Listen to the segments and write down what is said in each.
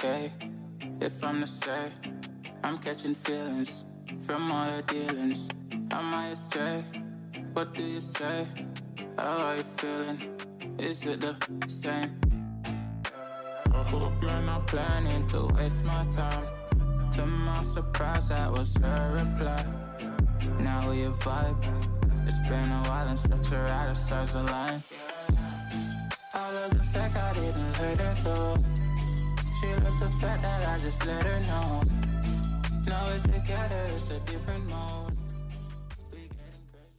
okay if I'm to say I'm catching feelings from all the dealings? Am I astray? What do you say? How are you feeling? Is it the same? I hope you're not planning to waste my time. To my surprise, that was her reply. Now we vibe. It's been a while and such a ride, the stars align. I love the fact I didn't let her go. She loves the fact that I just let her know. Now we're together, it's a different mode. We getting crazy.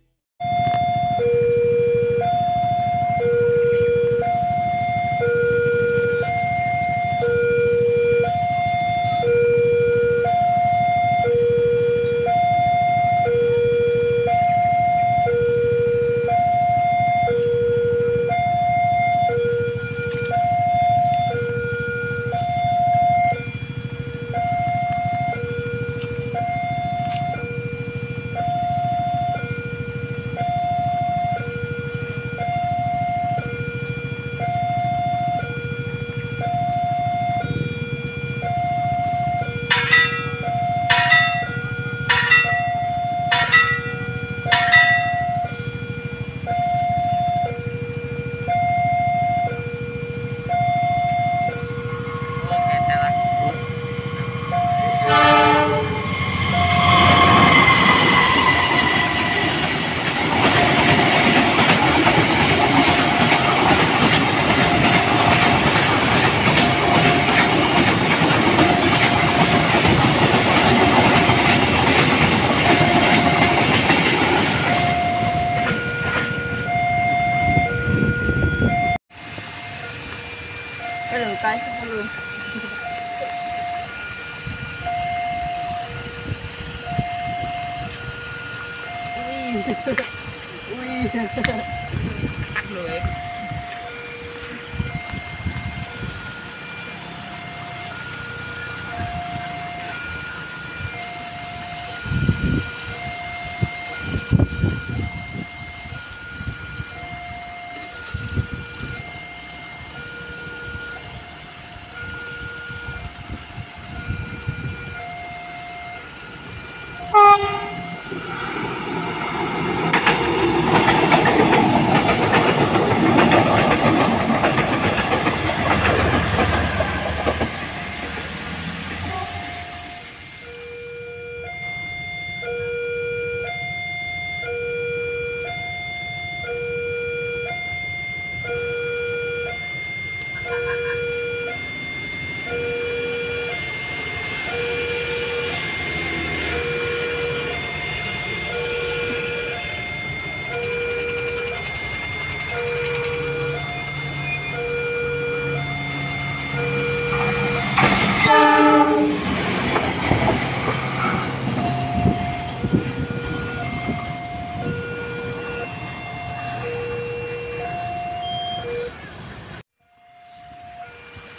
Cái xong luôn. Ui. Ăn lười.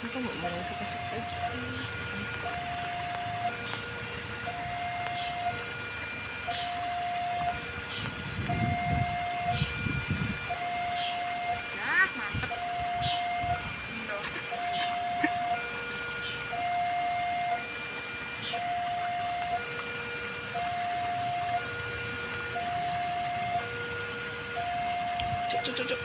Aku mau ngomong suka-suka. Cuk.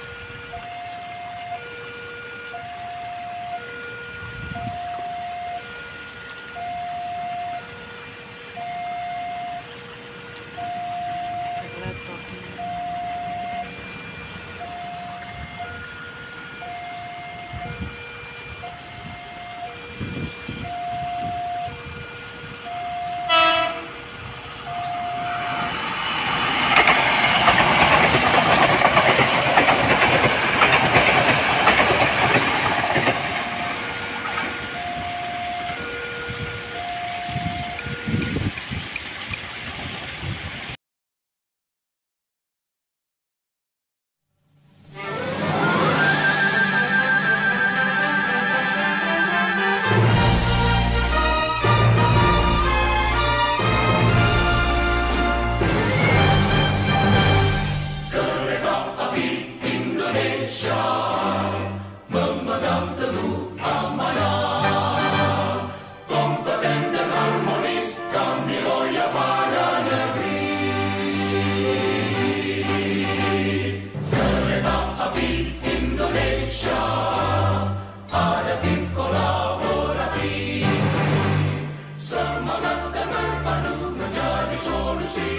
solusi